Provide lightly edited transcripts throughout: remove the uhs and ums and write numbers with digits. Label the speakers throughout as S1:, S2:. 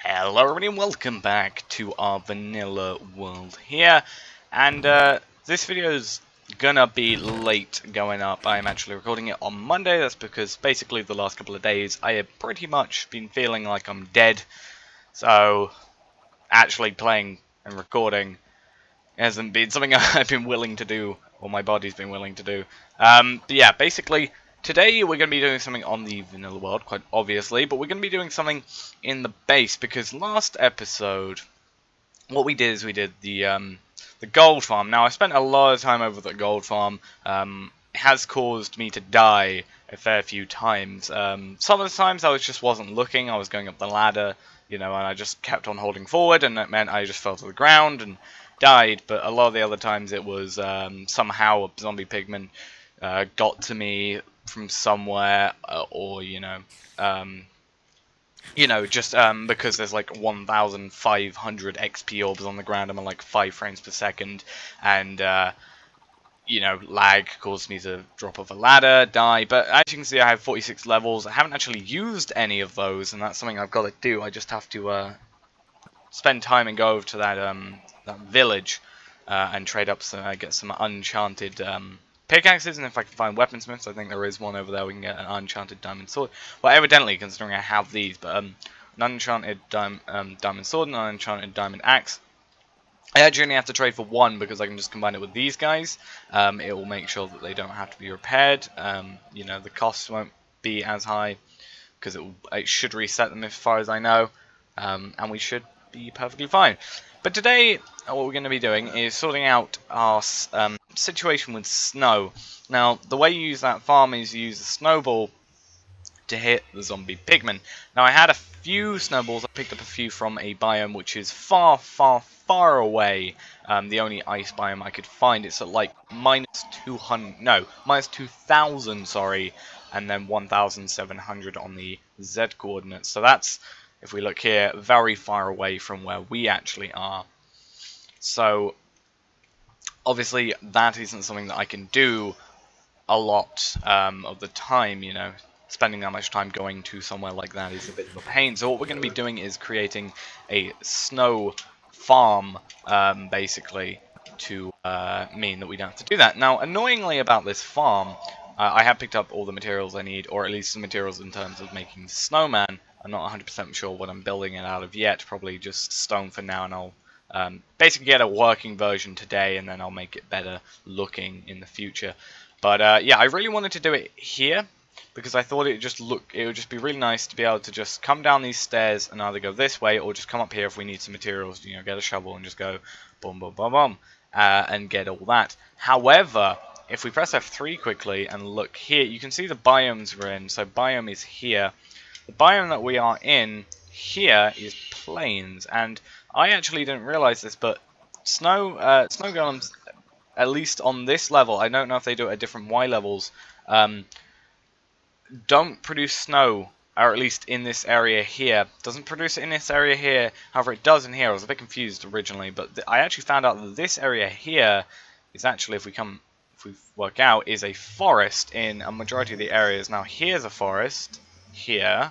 S1: Hello everybody and welcome back to our vanilla world here, and this video is gonna be late going up. I'm actually recording it on Monday. That's because basically the last couple of days I have pretty much been feeling like I'm dead, so actually playing and recording hasn't been something I've been willing to do, or my body's been willing to do. But yeah, basically today we're going to be doing something on the vanilla world, quite obviously, but we're going to be doing something in the base, because last episode, what we did is we did the gold farm. Now, I spent a lot of time over the gold farm. It has caused me to die a fair few times. Some of the times I just wasn't looking, I was going up the ladder, you know, and I just kept on holding forward, and that meant I just fell to the ground and died. But a lot of the other times it was somehow a zombie pigman got to me from somewhere, or just because there's like 1,500 XP orbs on the ground. I'm at like 5 frames per second, and lag caused me to drop off a ladder, die. But as you can see, I have 46 levels. I haven't actually used any of those, and that's something I've got to do. I just have to spend time and go over to that village and trade up so I get some enchanted pickaxes, and if I can find weaponsmiths, I think there is one over there. We can get an enchanted diamond sword. Well, evidently, considering I have these, but an enchanted diamond sword and an enchanted diamond axe. I actually only have to trade for one because I can just combine it with these guys. It will make sure that they don't have to be repaired. The costs won't be as high because it should reset them as far as I know, and we should be perfectly fine. But today, what we're going to be doing is sorting out our situation with snow. Now, the way you use that farm is you use a snowball to hit the zombie pigman. Now, I had a few snowballs. I picked up a few from a biome which is far, far, far away. The only ice biome I could find. It's at like minus 2,000, sorry, and then 1,700 on the Z coordinates. So that's, if we look here, very far away from where we actually are. So obviously that isn't something that I can do a lot of the time, Spending that much time going to somewhere like that is a bit of a pain. So what we're going to be doing is creating a snow farm, basically, to mean that we don't have to do that. Now, annoyingly about this farm, I have picked up all the materials I need, or at least the materials in terms of making snowman. I'm not 100% sure what I'm building it out of yet, probably just stone for now, and I'll basically get a working version today, and then I'll make it better looking in the future. But yeah, I really wanted to do it here, because I thought it would just be really nice to be able to just come down these stairs and either go this way, or just come up here if we need some materials, get a shovel and just go boom, boom, boom, boom, and get all that. However, if we press F3 quickly and look here, you can see the biomes we're in. So biome is here. The biome that we are in here is plains, and I actually didn't realize this, but snow golems, at least on this level, I don't know if they do it at different Y levels, don't produce snow, or at least in this area here. Doesn't produce it in this area here, however it does in here. I was a bit confused originally, but I actually found out that this area here is actually, if we work out, is a forest in a majority of the areas. Now here's a forest, here.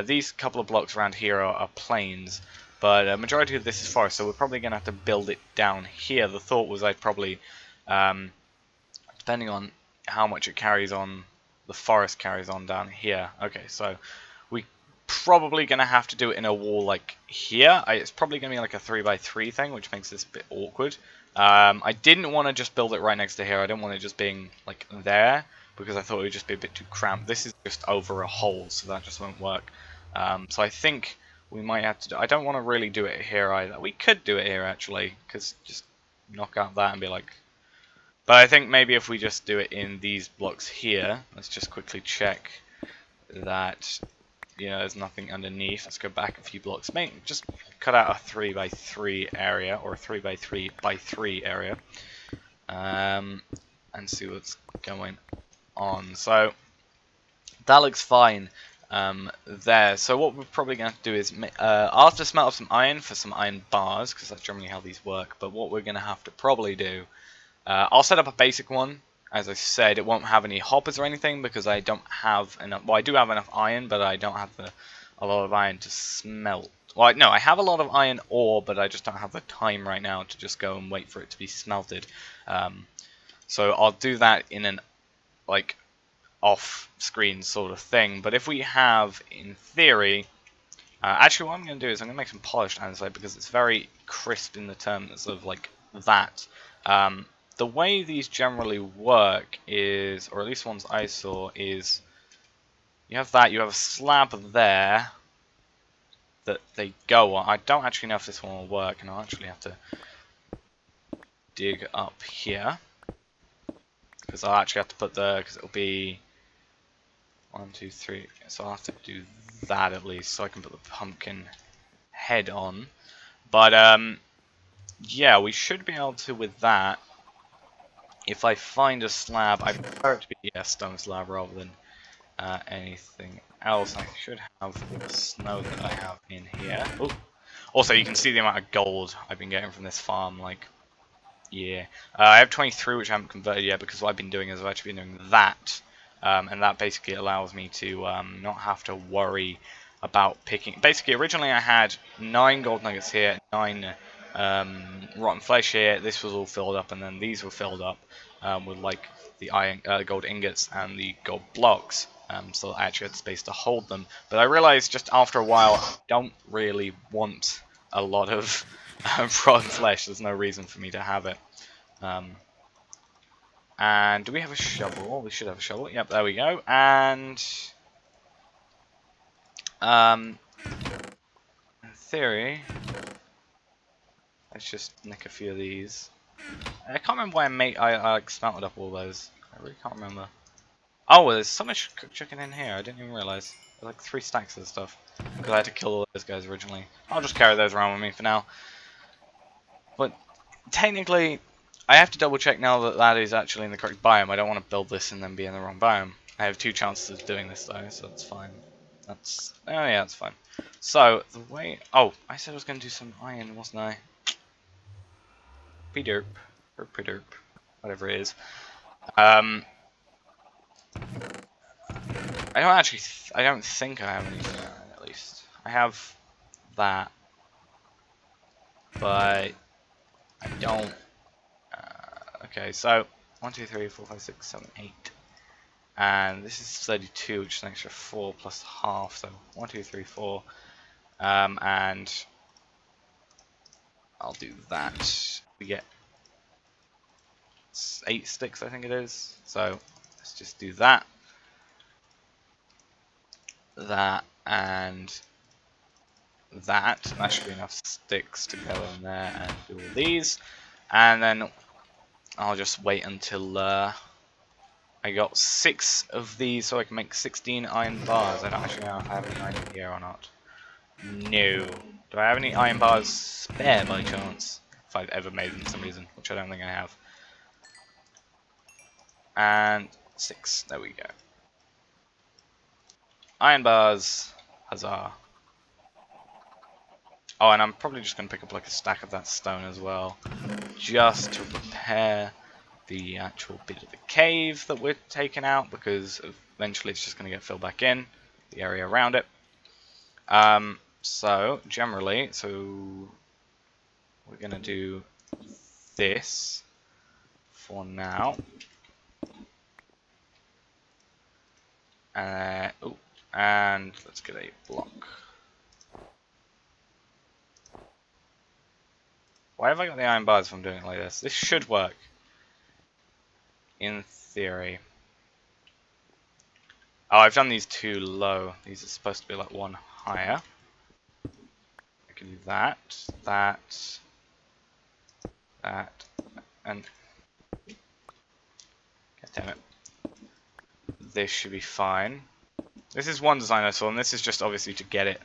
S1: These couple of blocks around here are plains, but a majority of this is forest, so we're probably going to have to build it down here. The thought was I'd probably, depending on how much it carries on, the forest carries on down here. Okay, so we probably going to have to do it in a wall like here. It's probably going to be like a 3x3 thing, which makes this a bit awkward. I didn't want to just build it right next to here. I didn't want it just being like there, because I thought it would just be a bit too cramped. This is just over a hole, so that just won't work. So I think we might have to do, I don't want to really do it here either. We could do it here actually, because just knock out that and be like, but I think maybe if we just do it in these blocks here, let's just quickly check that, there's nothing underneath. Let's go back a few blocks. Just cut out a 3x3 area, or a 3x3x3 area, and see what's going on. So that looks fine there. So what we're probably going to have to do is, I'll have to smelt up some iron for some iron bars, because that's generally how these work. But what we're going to have to probably do, I'll set up a basic one. As I said, it won't have any hoppers or anything because I don't have enough. Well, I do have enough iron, but I don't have the a lot of iron to smelt. Well, no, I have a lot of iron ore, but I just don't have the time right now to just go and wait for it to be smelted. So I'll do that in an like off-screen sort of thing. But if we have, in theory, actually what I'm going to do is I'm going to make some polished andesite because it's very crisp in the terms of like that. The way these generally work is, or at least ones I saw, is you have that, you have a slab there that they go on. I don't actually know if this one will work, and I'll actually have to dig up here. Because I'll actually have to put the, because it'll be 1, 2, 3, so I'll have to do that at least, so I can put the pumpkin head on. But, yeah, we should be able to with that. If I find a slab, I prefer it to be a stone slab rather than anything else. I should have all the snow that I have in here. Ooh. Also, you can see the amount of gold I've been getting from this farm, like, yeah. I have 23, which I haven't converted yet, because what I've been doing is I've actually been doing that, and that basically allows me to not have to worry about picking. Basically, originally I had 9 gold nuggets here, 9 rotten flesh here. This was all filled up, and then these were filled up with like the iron, gold ingots and the gold blocks. So I actually had space to hold them. But I realized just after a while, I don't really want a lot of rotten flesh. There's no reason for me to have it. And do we have a shovel? We should have a shovel. Yep, there we go. And in theory, let's just nick a few of these. I can't remember why I like smelted up all those. I really can't remember. Oh, there's so much cooked chicken in here. I didn't even realize. There's like 3 stacks of stuff. Because I had to kill all those guys originally. I'll just carry those around with me for now. But technically, I have to double check now that that is actually in the correct biome. I don't want to build this and then be in the wrong biome. I have 2 chances of doing this though, so that's fine. That's, oh yeah, that's fine. So, the way, oh, I said I was going to do some iron, wasn't I? P-derp, or P-derp, whatever it is. I don't actually, I don't think I have anything iron, at least. I have that, but I don't. Okay, so 1, 2, 3, 4, 5, 6, 7, 8, and this is 32, which is an extra 4 plus half. So 1, 2, 3, 4, and I'll do that. We get 8 sticks, I think it is. So let's just do that, that, and that. That should be enough sticks to go in there and do all these, and then I'll just wait until I got 6 of these, so I can make 16 iron bars. I don't actually know if I have any iron here or not. No. Do I have any iron bars spare by chance? If I've ever made them for some reason, which I don't think I have. And 6. There we go. Iron bars. Huzzah. Oh, and I'm probably just going to pick up like a stack of that stone as well, just to prepare the actual bit of the cave that we're taking out, because eventually it's just going to get filled back in, the area around it. So, generally, we're going to do this for now. And let's get a block. Why have I got the iron bars if I'm doing it like this? This should work, in theory. Oh, I've done these 2 low. These are supposed to be like 1 higher. I can do that, that, and God damn it. This should be fine. This is one design I saw, and this is just obviously to get it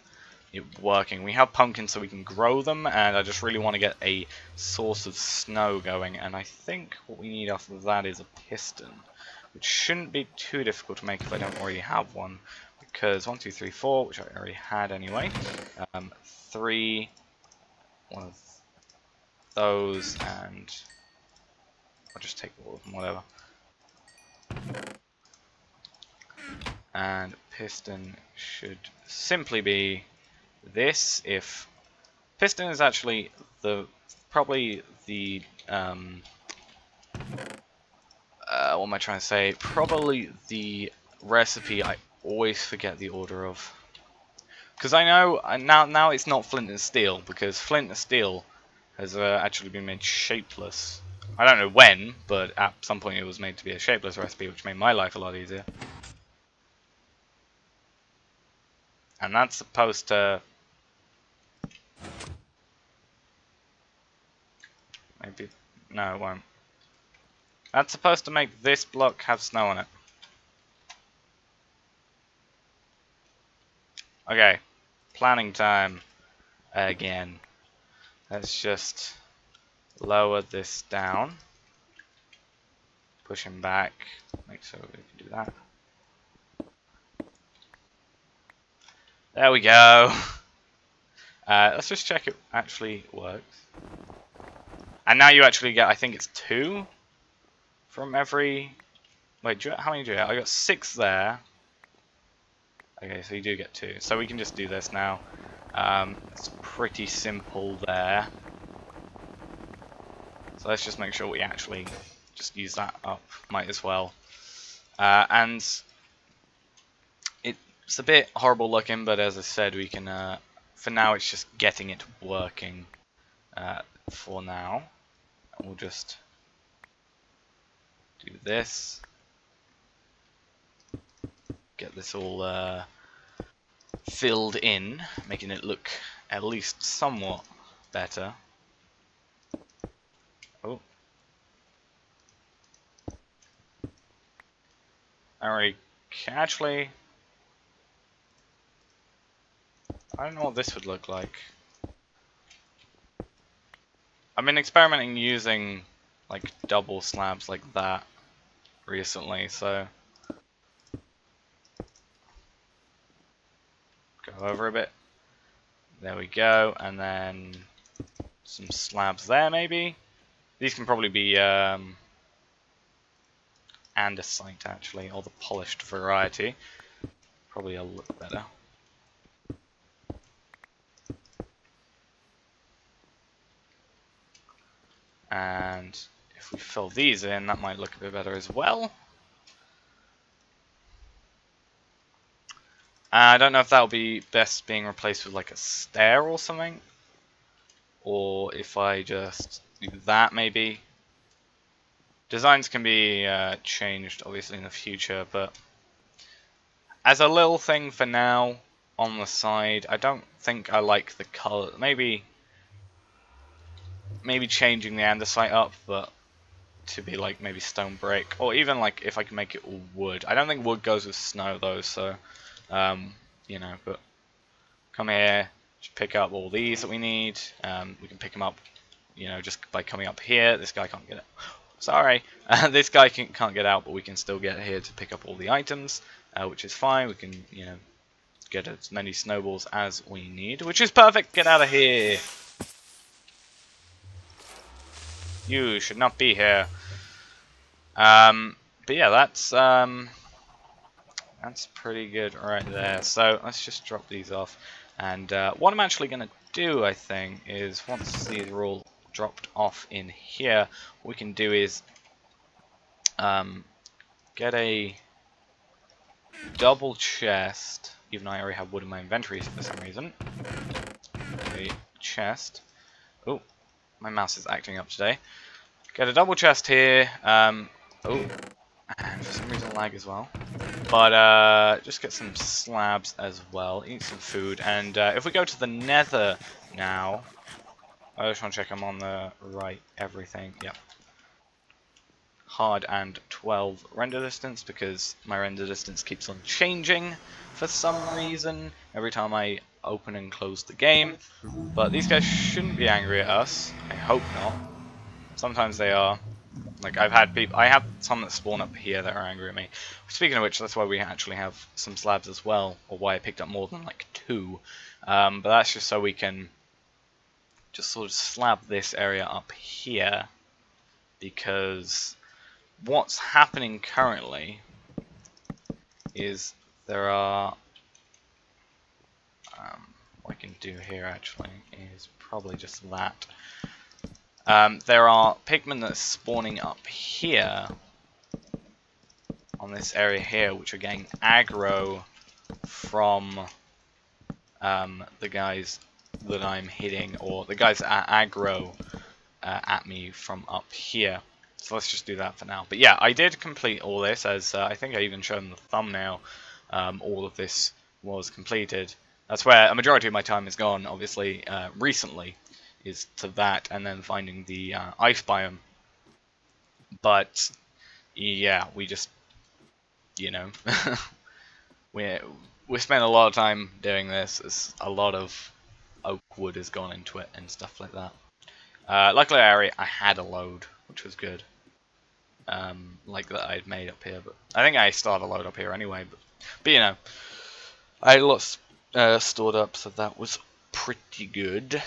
S1: working. We have pumpkins so we can grow them, and I just really want to get a source of snow going, and I think what we need after that is a piston, which shouldn't be too difficult to make if I don't already have one, because 1, 2, 3, 4, which I already had anyway, 3, 1 of those, and I'll just take all of them, whatever. And piston should simply be this. If piston is actually probably the what am I trying to say? Probably the recipe I always forget the order of. Because I know now it's not flint and steel, because flint and steel has actually been made shapeless. I don't know when, but at some point it was made to be a shapeless recipe, which made my life a lot easier. And that's supposed to... maybe... no, it won't. That's supposed to make this block have snow on it. Okay, planning time again. Let's just lower this down. Push him back. Make sure we can do that. There we go. Let's just check it actually works. And now you actually get, I think it's 2 from every... wait, how many do you get? I got 6 there. Okay, so you do get 2. So we can just do this now. It's pretty simple there. So let's just make sure we actually just use that up. Might as well. And it's a bit horrible looking, but as I said, we can... for now, it's just getting it working for now. We'll just do this. Get this all filled in, making it look at least somewhat better. Oh. Alright, actually, I don't know what this would look like. I've been experimenting using like double slabs like that recently, so go over a bit. There we go, and then some slabs there maybe. These can probably be andesite actually, or the polished variety. Probably a look better. And if we fill these in, that might look a bit better as well. I don't know if that'll be best being replaced with like a stair or something, or if I just do that maybe. Designs can be changed obviously in the future, but as a little thing for now on the side, I don't think I like the color. Maybe changing the andesite up, but to be like maybe stone brick, or even like if I can make it all wood. I don't think wood goes with snow though, so you know, but come here, just pick up all these that we need. We can pick them up, you know, just by coming up here. This guy can't get it. Sorry, this guy can't get out, but we can still get here to pick up all the items, which is fine. We can, you know, get as many snowballs as we need, which is perfect. Get out of here. You should not be here. But yeah, that's pretty good right there. So let's just drop these off. And what I'm actually going to do, I think, is once these are all dropped off in here, what we can do is get a double chest, even though I already have wood in my inventory for some reason. A chest. Oh, my mouse is acting up today. Get a double chest here. Oh, and for some reason lag as well. But just get some slabs as well. Eat some food. And if we go to the nether now, I just want to check I'm on the right everything. Yep. Hard and 12 render distance, because my render distance keeps on changing for some reason every time I open and close the game. But these guys shouldn't be angry at us. I hope not. Sometimes they are. Like I have some that spawn up here that are angry at me. Speaking of which, that's why we actually have some slabs as well, or why I picked up more than like 2. But that's just so we can just sort of slab this area up here, because what's happening currently is there are what I can do here actually is probably just that. There are pigmen that are spawning up here on this area here, which are getting aggro from the guys that I'm hitting, or the guys that are aggro at me from up here. So let's just do that for now. But yeah, I did complete all this, as I think I even showed in the thumbnail. All of this was completed. That's where a majority of my time has gone, obviously, recently, is to that, and then finding the ice biome. But yeah, we just, you know, we spent a lot of time doing this. It's a lot of oak wood has gone into it and stuff like that. Luckily, I had a load, which was good. Like that I'd made up here, but I think I started a load up here anyway. But you know, I had lots stored up, so that was pretty good.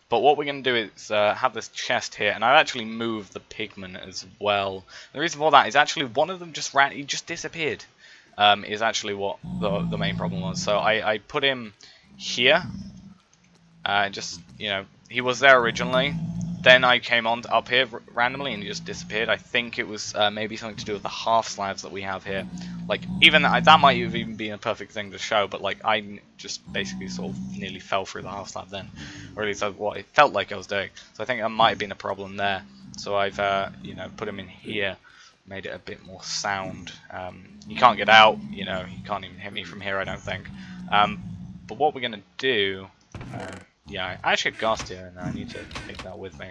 S1: But what we're going to do is have this chest here, and I've actually moved the pigman as well. The reason for that is actually one of them he just disappeared. Is actually what the main problem was. So I put him here. Just, you know, he was there originally. Then I came on up here randomly and he just disappeared. I think it was maybe something to do with the half slabs that we have here. Like, even that might have even been a perfect thing to show, but like I just basically sort of nearly fell through the half slab then, or at least that's what it felt like I was doing. So I think that might have been a problem there. So I've you know, put him in here, made it a bit more sound. You can't get out, you know, you can't even hit me from here, I don't think. But what we're gonna do. Yeah, I actually had ghast here, and I need to take that with me.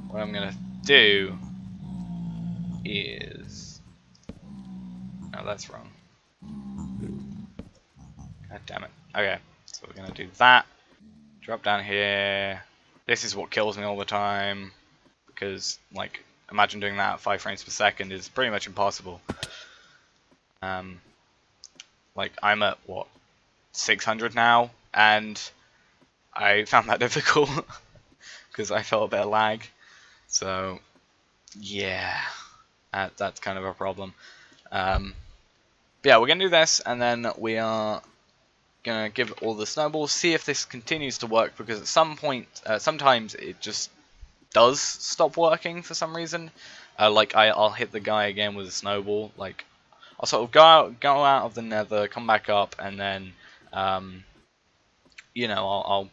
S1: What I'm gonna do is... Oh, that's wrong. God damn it. Okay, so we're gonna do that. Drop down here. This is what kills me all the time, because, like, imagine doing that at 5 frames per second is pretty much impossible. Like, I'm at, what, 600 now, and I found that difficult because I felt a bit of lag. So yeah, that's kind of a problem. But yeah, we're gonna do this, and then we are gonna give all the snowballs, see if this continues to work, because at some point, sometimes it just does stop working for some reason. Like I'll hit the guy again with a snowball. Like I'll sort of go out of the nether, come back up, and then you know, I'll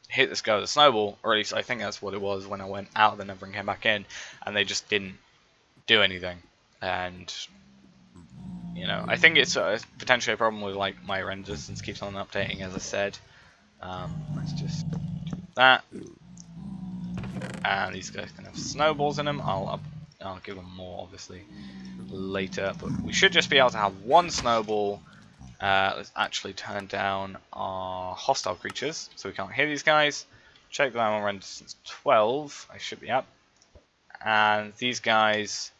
S1: hit this guy with a snowball, or at least I think that's what it was when I went out of the nether and came back in, and they just didn't do anything. And you know, I think it's potentially a problem with like my render distance keeps on updating, as I said. Let's just do that, and these guys can have snowballs in them. I'll give them more obviously later, but we should just be able to have one snowball. Let's actually turn down our hostile creatures so we can't hear these guys. Check that I'm on render distance 12. I should be up. And these guys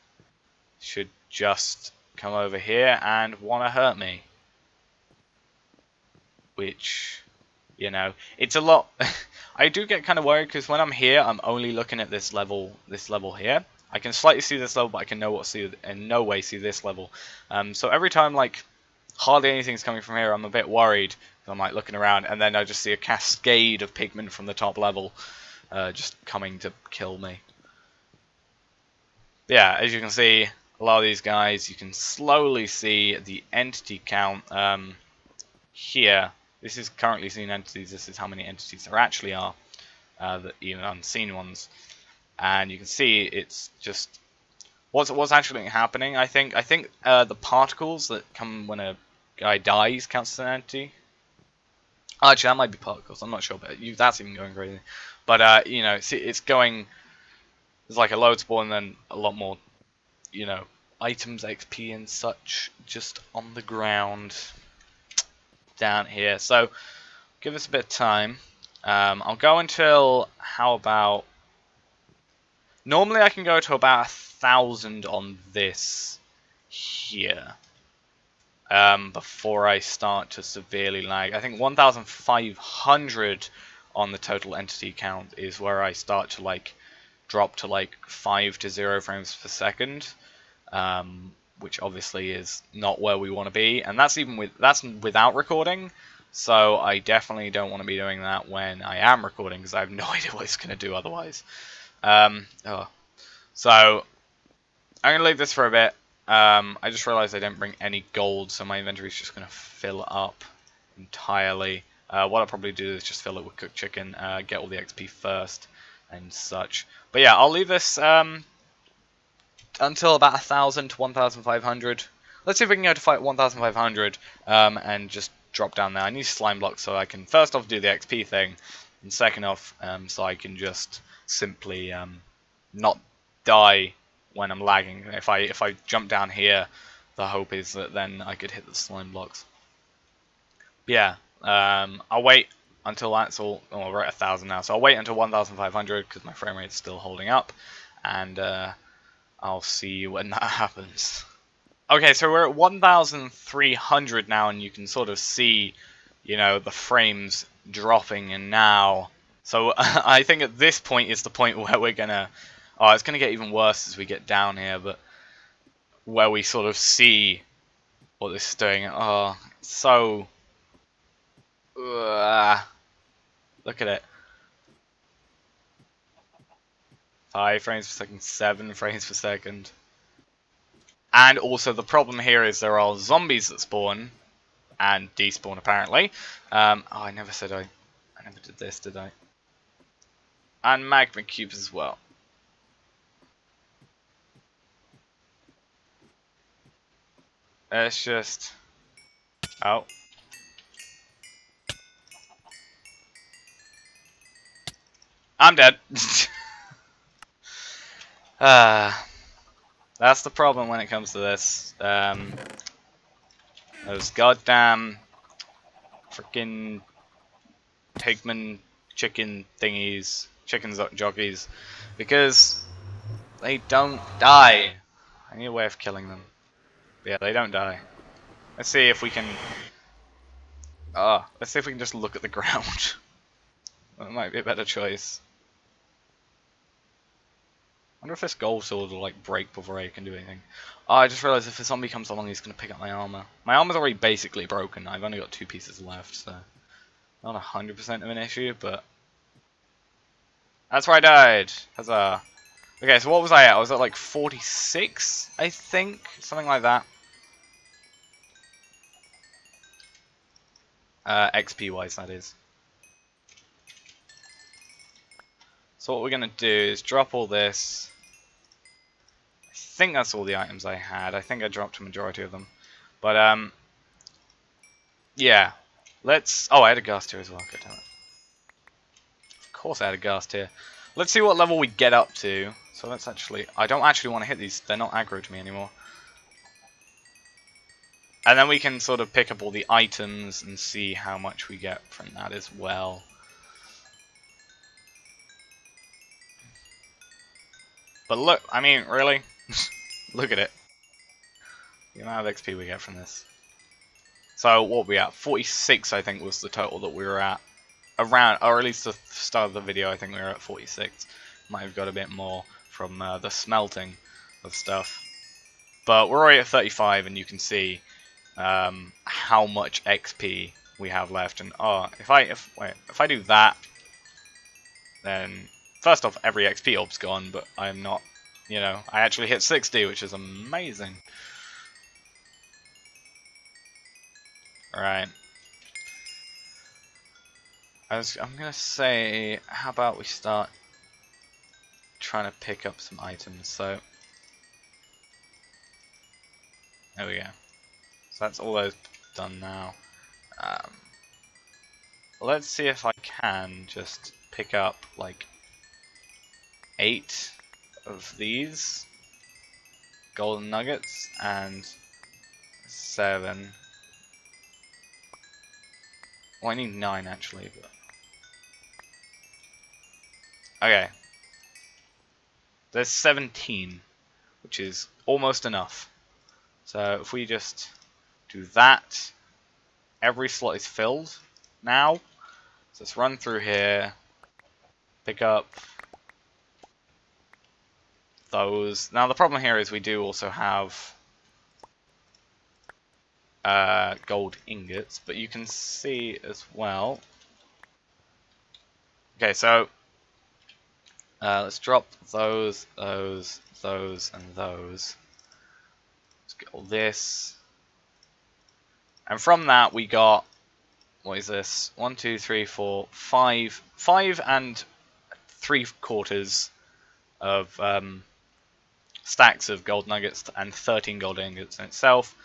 S1: should just come over here and want to hurt me. Which, you know, it's a lot. I do get kind of worried because when I'm here, I'm only looking at this level here. I can slightly see this level, but I can in no way see this level. So every time, like, hardly anything's coming from here, I'm a bit worried. I'm like looking around, and then I just see a cascade of pigmen from the top level just coming to kill me. Yeah, as you can see, a lot of these guys, you can slowly see the entity count here. This is currently seen entities. This is how many entities there actually are, even unseen ones. And you can see it's just what's actually happening. I think the particles that come when a guy dies counts as an entity. Actually, that might be particles. I'm not sure, but that's even going crazy. But you know, see, it's going. There's like a load spawn, and then a lot more, you know, items, XP, and such just on the ground down here. So give us a bit of time. I'll go until how about? Normally, I can go to about 1,000 on this here. Before I start to severely lag. I think 1,500 on the total entity count is where I start to like drop to like 5 to 0 frames per second. which obviously is not where we want to be, and that's without recording. So I definitely don't want to be doing that when I am recording, because I have no idea what it's going to do otherwise. So I'm going to leave this for a bit. I just realized I didn't bring any gold, so my inventory is just going to fill up entirely. What I'll probably do is just fill it with cooked chicken, get all the XP first and such. But yeah, I'll leave this until about 1,000 to 1,500. Let's see if we can go to 1,500 and just drop down there. I need slime blocks so I can first off do the XP thing, and second off so I can just simply not die when I'm lagging. If I jump down here, the hope is that then I could hit the slime blocks. But yeah, I'll wait until that's all. Oh, we're at 1,000 now, so I'll wait until 1,500 because my frame rate is still holding up, and I'll see you when that happens. Okay, so we're at 1,300 now, and you can sort of see, you know, the frames dropping. And now, so I think at this point is the point where we're gonna. Oh, it's gonna get even worse as we get down here, but where we sort of see what this is doing. Oh, so. Look at it. 5 frames per second, 7 frames per second. And also the problem here is there are zombies that spawn and despawn apparently. Oh, I never said I never did this, did I? And magma cubes as well. It's just... Oh. I'm dead. That's the problem when it comes to this. Those goddamn freaking pigman chicken thingies, jockeys, because they don't die. I need a way of killing them. But yeah, they don't die. Let's see if we can. Let's see if we can just look at the ground. That might be a better choice. I wonder if this gold sword will like break before I can do anything. Oh, I just realized if a zombie comes along, he's gonna pick up my armor. My armor's already basically broken. I've only got 2 pieces left, so not 100% of an issue, but that's where I died. Huzzah! Okay, so what was I at? I was at like 46, I think, something like that. XP wise, that is. So what we're gonna do is drop all this. I think that's all the items I had. I think I dropped a majority of them. But, yeah. Let's... Oh, I had a ghast tier as well. Good, damn it. Of course I had a ghast tier. Let's see what level we get up to. So let's actually... I don't actually want to hit these. They're not aggro to me anymore. And then we can sort of pick up all the items and see how much we get from that as well. But look, I mean, really? Look at it. The amount of XP we get from this. So, what were we at? 46, I think, was the total that we were at. Around, or at least the start of the video, I think we were at 46. Might have got a bit more from the smelting of stuff. But we're already at 35, and you can see how much XP we have left. And, if I do that, then... First off, every XP orb's gone, but I'm not, you know, I actually hit 60, which is amazing. Alright. I'm gonna say, how about we start trying to pick up some items, so... There we go. So that's all those done now. Let's see if I can just pick up, like... 8 of these golden nuggets and 7. Well, I need 9 actually, but okay. There's 17, which is almost enough. So if we just do that, every slot is filled now. So let's run through here, pick up those. Now the problem here is we do also have gold ingots, but you can see as well. Okay, so let's drop those, and those. Let's get all this, and from that we got, what is this? 1, 2, 3, 4, 5 and 3/4 of stacks of gold nuggets and 13 gold ingots in itself.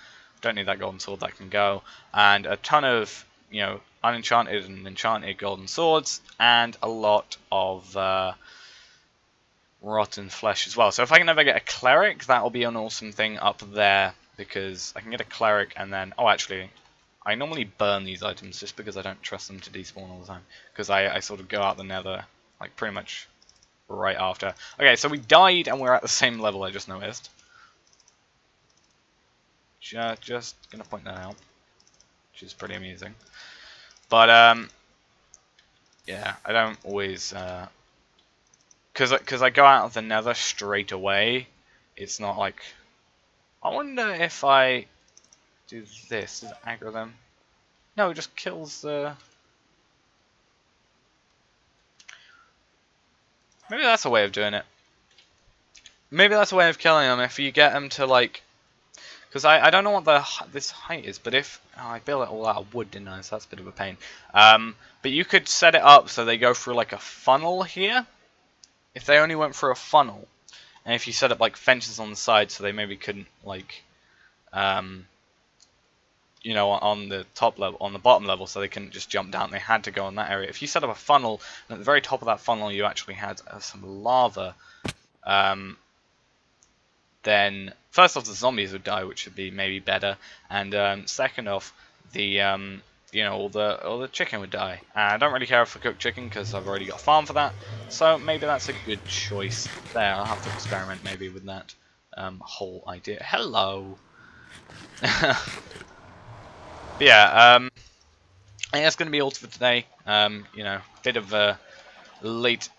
S1: Don't need that golden sword, that can go. And a ton of, you know, unenchanted and enchanted golden swords, and a lot of rotten flesh as well. So if I can ever get a cleric, that'll be an awesome thing up there, because I can get a cleric and then, oh actually, I normally burn these items just because I don't trust them to despawn all the time, because I sort of go out the nether, like pretty much right after. Okay, so we died and we're at the same level, I just noticed. Just gonna point that out, which is pretty amusing. But yeah, I don't always because I go out of the nether straight away. It's not like, I wonder if I do this, does it aggro them? No, it just kills the. Maybe that's a way of doing it. Maybe that's a way of killing them if you get them to like. Because I don't know what this height is, but if I built it all out of wood, didn't I? So that's a bit of a pain. But you could set it up so they go through like a funnel here. If they only went through a funnel, and if you set up like fences on the side, so they maybe couldn't like, you know, on the top level, on the bottom level, so they couldn't just jump down. They had to go in that area. If you set up a funnel, and at the very top of that funnel you actually had some lava, then first off the zombies would die, which would be maybe better, and second off the you know, all the chicken would die. I don't really care if I cook chicken because I've already got a farm for that, so maybe that's a good choice there. I'll have to experiment maybe with that whole idea. Hello. But yeah, I think that's going to be all for today. You know, bit of a late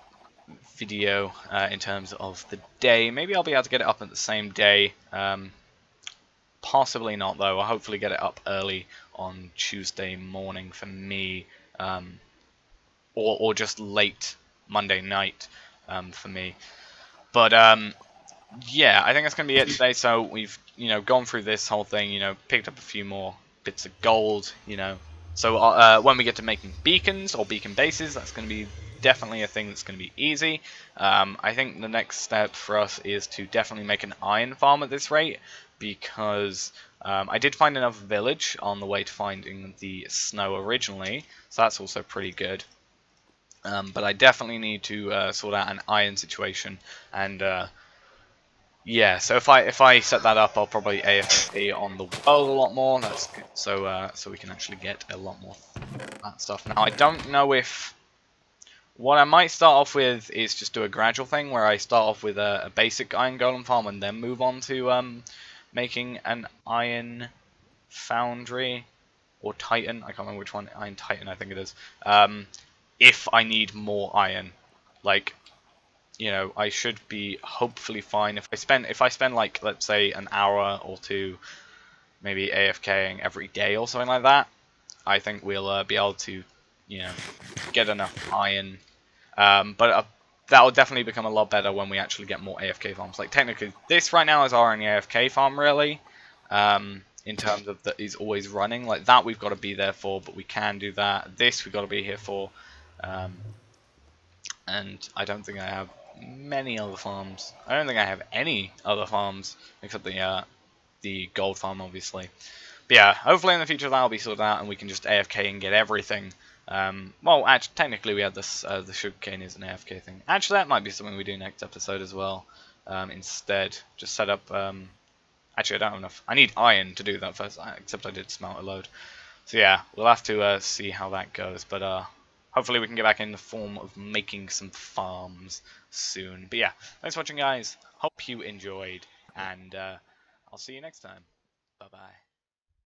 S1: video in terms of the day. Maybe I'll be able to get it up at the same day. Possibly not though. I'll hopefully get it up early on Tuesday morning for me, or just late Monday night for me. But yeah, I think that's gonna be it today. So we've, you know, gone through this whole thing. You know, picked up a few more bits of gold. You know, so when we get to making beacons or beacon bases, that's gonna be definitely a thing that's going to be easy. I think the next step for us is to definitely make an iron farm at this rate, because I did find another village on the way to finding the snow originally, so that's also pretty good. But I definitely need to sort out an iron situation, and yeah, so if I set that up, I'll probably AFK on the world a lot more. That's good. So we can actually get a lot more of that stuff. Now I don't know if. What I might start off with is just do a gradual thing where I start off with a basic iron golem farm and then move on to making an iron foundry or titan. I can't remember which one. Iron titan, I think it is. If I need more iron, like, you know, I should be hopefully fine if I spend like, let's say, an hour or two, maybe AFKing every day or something like that. I think we'll be able to, you know, get enough iron, but that will definitely become a lot better when we actually get more AFK farms. Like technically, this right now is our only AFK farm really, in terms of that is always running. Like that we've got to be there for, but we can do that. This we've got to be here for, and I don't think I have many other farms. I don't think I have any other farms except the gold farm, obviously. But yeah, hopefully in the future that'll be sorted out and we can just AFK and get everything. Well, actually, technically we had this, the sugarcane is an AFK thing. Actually, that might be something we do next episode as well. Instead, just set up, actually I don't have enough. I need iron to do that first, except I did smelt a load. So yeah, we'll have to see how that goes, but hopefully we can get back in the form of making some farms soon. But yeah, thanks for watching guys, hope you enjoyed, and I'll see you next time. Bye bye.